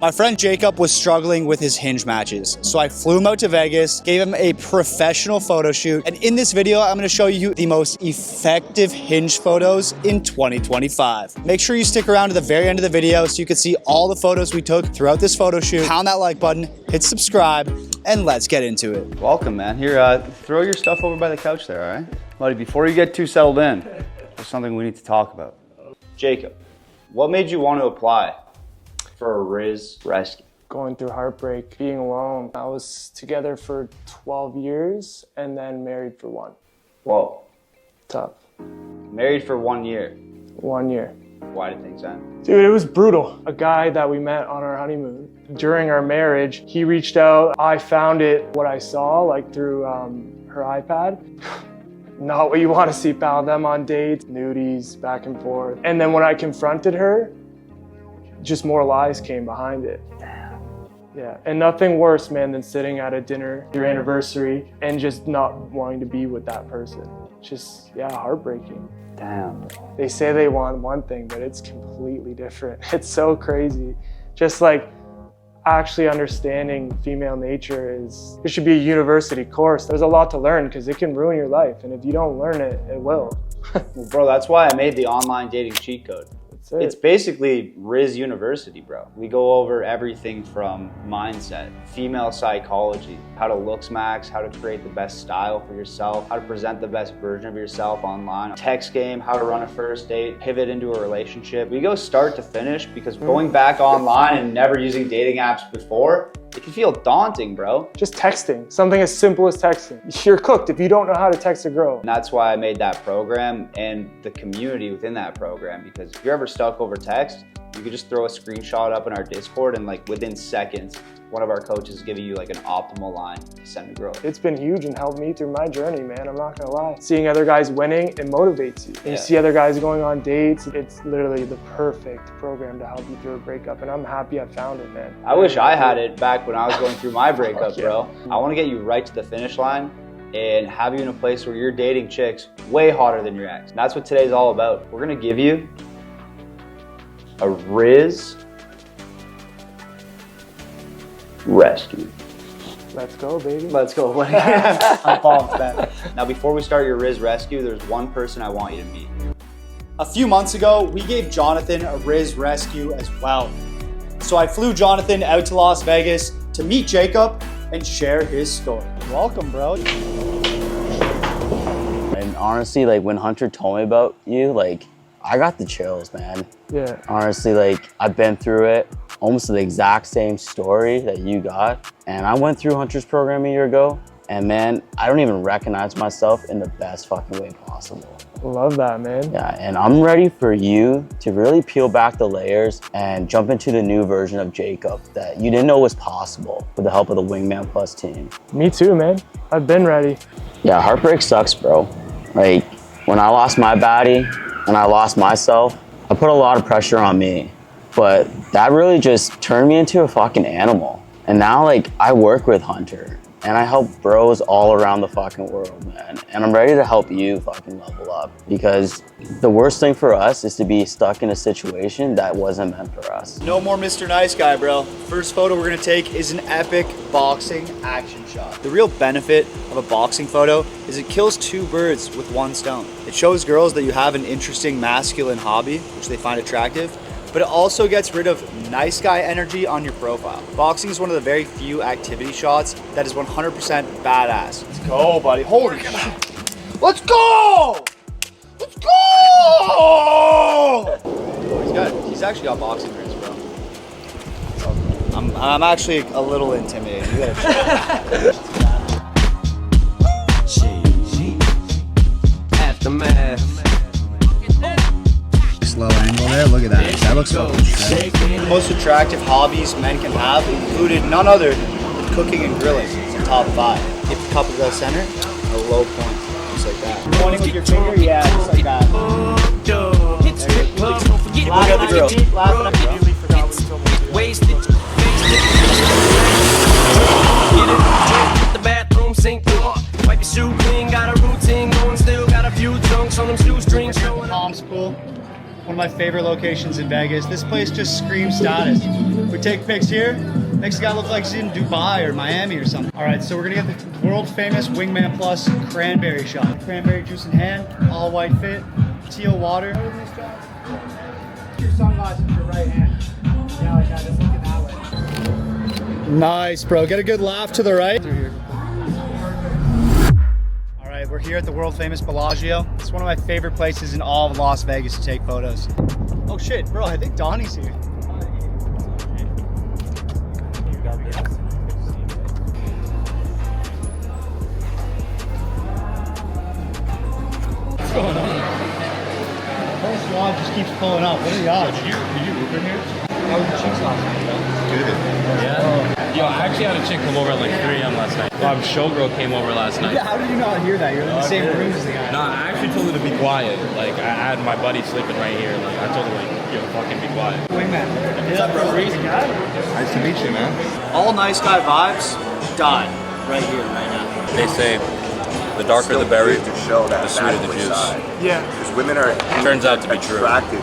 My friend Jacob was struggling with his Hinge matches, so I flew him out to Vegas, gave him a professional photo shoot, and in this video, I'm gonna show you the most effective Hinge photos in 2025. Make sure you stick around to the very end of the video so you can see all the photos we took throughout this photo shoot. Pound that like button, hit subscribe, and let's get into it. Welcome, man. Here, throw your stuff over by the couch there, all right? Buddy, before you get too settled in, there's something we need to talk about. Jacob, what made you want to apply for a Rizz Rescue? Going through heartbreak, being alone. I was together for 12 years and then married for one. Whoa. Tough. Married for 1 year. 1 year. Why did things end? Dude, it was brutal. A guy that we met on our honeymoon. During our marriage, he reached out. I found it, what I saw, like through her iPad. Not what you want to see, pal. Them on dates, nudies, back and forth. And then when I confronted her, just more lies came behind it. Damn. Yeah, and nothing worse, man, than sitting at a dinner, your anniversary, and just not wanting to be with that person. Just, yeah, heartbreaking. Damn. They say they want one thing, but it's completely different. It's so crazy. Just like actually understanding female nature it should be a university course. There's a lot to learn because it can ruin your life. And if you don't learn it, it will. Well, bro, that's why I made the online dating cheat code. It's basically Rizz University, bro. We go over everything from mindset, female psychology, how to looks max, how to create the best style for yourself, how to present the best version of yourself online, text game, how to run a first date, pivot into a relationship. We go start to finish because going back online and never using dating apps before, it can feel daunting, bro. Just texting, something as simple as texting. You're cooked if you don't know how to text a girl. And that's why I made that program and the community within that program, because if you're ever stuck over text, you could just throw a screenshot up in our Discord and like within seconds, one of our coaches is giving you like an optimal line to send a girl. It's been huge and helped me through my journey, man. I'm not gonna lie. Seeing other guys winning, it motivates you. And you see other guys going on dates. It's literally the perfect program to help you through a breakup. And I'm happy I found it, man. I wish I had it back when I was going through my breakup, bro. I wanna get you right to the finish line and have you in a place where you're dating chicks way hotter than your ex. And that's what today's all about. We're gonna give you a Rizz Rescue. Let's go, baby. Let's go. I'm pumped, man. Now, before we start your Rizz Rescue, there's one person I want you to meet. A few months ago, we gave Jonathan a Rizz Rescue as well. So I flew Jonathan out to Las Vegas to meet Jacob and share his story. Welcome, bro. And honestly, like when Hunter told me about you, like I got the chills, man. Yeah. Honestly, like I've been through it, almost the exact same story that you got. And I went through Hunter's program a year ago, and man, I don't even recognize myself in the best fucking way possible. Love that, man. Yeah, and I'm ready for you to really peel back the layers and jump into the new version of Jacob that you didn't know was possible with the help of the WingMan Plus team. Me too, man. I've been ready. Yeah, heartbreak sucks, bro. Like when I lost my baddie and I lost myself, I put a lot of pressure on me, but that really just turned me into a fucking animal. And now like I work with Hunter and I help bros all around the fucking world, man. And I'm ready to help you fucking level up, because the worst thing for us is to be stuck in a situation that wasn't meant for us. No more Mr. Nice Guy, bro. First photo we're gonna take is an epic boxing action shot. The real benefit of a boxing photo is it kills two birds with one stone. It shows girls that you have an interesting masculine hobby, which they find attractive, but it also gets rid of nice guy energy on your profile. Boxing is one of the very few activity shots that is 100% badass. Let's go, buddy. Holy shit. Let's go! Let's go! Oh, he's actually got boxing rings, bro. I'm actually a little intimidated. You gotta Aftermath. slow angle there. Look at that. That looks fucking sick. The most attractive hobbies men can have included none other than cooking and grilling. It's in top 5. If the cup is at center, a low point, just like that. Pointing with your finger, yeah, just like that. Look at the grill. Laughing at the grill. The bathroom sink, wipe your shoe clean, got a routine going, still got a few chunks on them shoestrings. Palms cool. One of my favorite locations in Vegas. This place just screams status. We take pics here, makes the guy look like he's in Dubai or Miami or something. All right, so we're gonna get the world famous WingMan Plus cranberry shot. Cranberry juice in hand, all white fit, teal water. Your sunglasses in your right hand. Yeah, like that, just looking that way. Nice, bro. Get a good laugh to the right. All right, we're here at the world famous Bellagio. It's one of my favorite places in all of Las Vegas to take photos. Oh shit, bro, I think Donnie's here. What's going on? The whole squad just keeps pulling up. What are the odds? Did you move in here? How was the chicks last night, bro? Yeah. Yo, I actually had a chick come over at like 3 a.m. last night. Showgirl came over last night. Yeah, how did you not hear that? You're in the same room as the guy. Nah, I actually told her to be quiet. Like, I had my buddy sleeping right here. Like, I told her, like, yo, fucking be quiet. Wingman. What's up, bro? Nice to meet you, man. All nice guy vibes died right here, right now. They say the darker the berry, to show that the sweeter the bad boy juice. side. Yeah. Because women are Turns out to be true. attracted.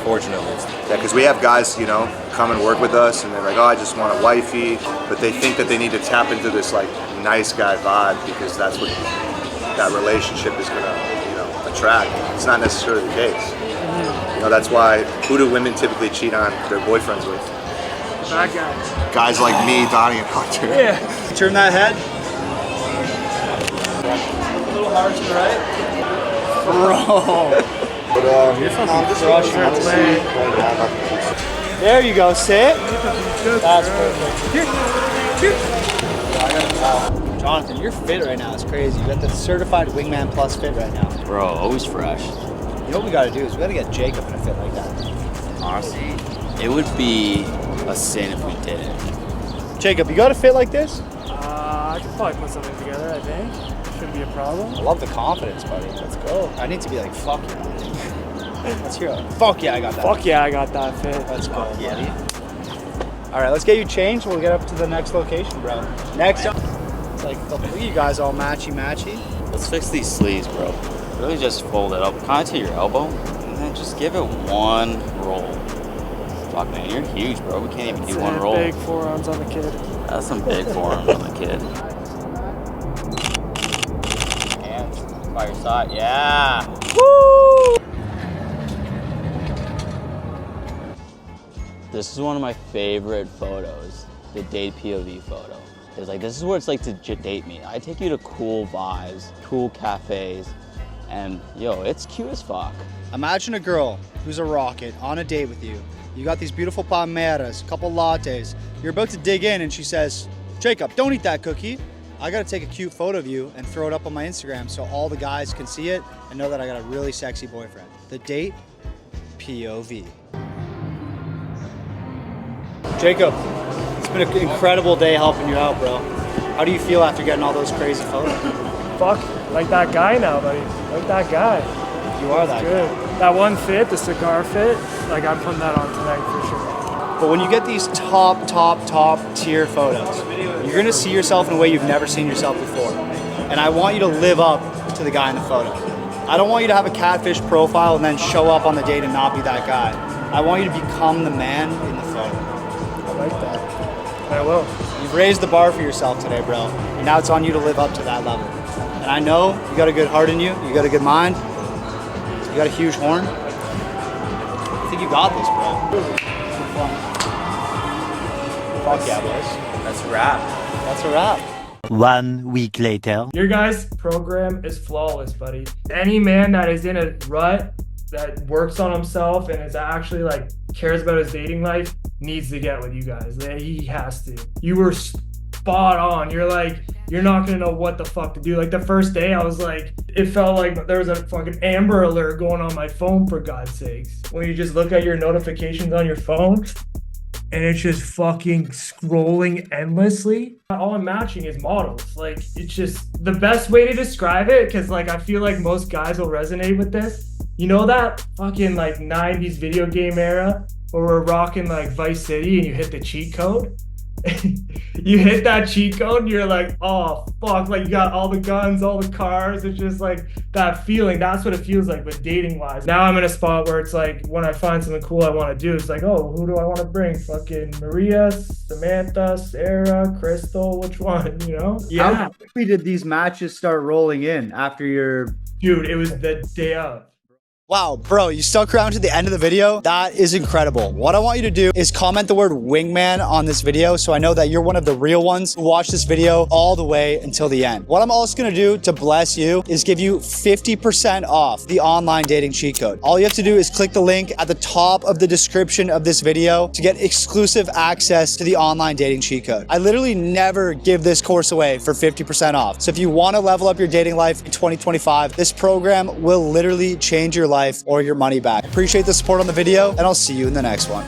Fortunately. Yeah, because we have guys, you know, come and work with us, and they're like, oh, I just want a wifey, but they think that they need to tap into this like nice guy vibe because that's what that relationship is gonna, you know, attract. It's not necessarily the case. You know, that's why who do women typically cheat on their boyfriends with? Bad guys. Guys like me, Donnie, and Hunter. Yeah. Turn that head. A little hard to the right. Bro. But There you go, sit. That's perfect. Jonathan, you're fit right now. It's crazy. You got the certified Wingman Plus fit right now. Bro, always fresh. You know what we gotta do is we gotta get Jacob in a fit like that. Honestly, it would be a sin if we didn't. Jacob, you got a fit like this? I could probably put something together, I think. Shouldn't be a problem. I love the confidence, buddy. Let's go. I need to be like, fuck yeah. Let's hear it. Fuck yeah, I got that. Fuck yeah, I got that fit. Let's go, buddy. All right, let's get you changed. We'll get up to the next location, bro. Next up. It's like, look at you guys all matchy-matchy. Let's fix these sleeves, bro. Really just fold it up kind of to your elbow, and then just give it one roll. Fuck, man, you're huge, bro. We can't even do one roll. Big forearms on the kid. That's some big forearms on the kid. Hands by your side, yeah. Woo! This is one of my favorite photos, the date POV photo. It's like, this is what it's like to date me. I take you to cool vibes, cool cafes, and yo, it's cute as fuck. Imagine a girl who's a rocket on a date with you. You got these beautiful palmeras, a couple lattes. You're about to dig in and she says, Jacob, don't eat that cookie. I gotta take a cute photo of you and throw it up on my Instagram so all the guys can see it and know that I got a really sexy boyfriend. The date POV. Jacob, it's been an incredible day helping you out, bro. How do you feel after getting all those crazy photos? Fuck, like that guy now, buddy. Like that guy. You are that Good. guy. That one fit, the cigar fit, like I'm putting that on tonight for sure. But when you get these top tier photos, you're gonna see yourself in a way you've never seen yourself before. And I want you to live up to the guy in the photo. I don't want you to have a catfish profile and then show up on the date and not be that guy. I want you to become the man in the photo. I like that. I will. You've raised the bar for yourself today, bro. And now it's on you to live up to that level. And I know you got a good heart in you, you got a good mind, you got a huge horn. I think you got this, bro. Fuck yeah, boys. That's a wrap. That's a wrap. 1 week later. Your guys' program is flawless, buddy. Any man that is in a rut, that works on himself and is actually like cares about his dating life needs to get with you guys. He has to. You were spot on. You're not gonna know what the fuck to do. Like the first day I was like, it felt like there was a fucking Amber Alert going on my phone, for God's sakes. When you just look at your notifications on your phone and it's just fucking scrolling endlessly. All I'm matching is models. Like, it's just the best way to describe it, because like I feel like most guys will resonate with this. You know that fucking like 90s video game era where we're rocking like Vice City and you hit the cheat code? you hit that cheat code and you're like, oh fuck, like you got all the guns, all the cars. It's just like that feeling. That's what it feels like, but dating wise. Now I'm in a spot where it's like when I find something cool I want to do, it's like, oh, who do I want to bring? Fucking Maria, Samantha, Sarah, Crystal, which one, you know? Yeah. How quickly did these matches start rolling in after your... Dude, it was the day of. Wow, bro, you stuck around to the end of the video. That is incredible. What I want you to do is comment the word wingman on this video so I know that you're one of the real ones who watched this video all the way until the end. What I'm also gonna do to bless you is give you 50% off the online dating cheat code. All you have to do is click the link at the top of the description of this video to get exclusive access to the online dating cheat code. I literally never give this course away for 50% off. So if you wanna level up your dating life in 2025, this program will literally change your life or your money back. Appreciate the support on the video, and I'll see you in the next one.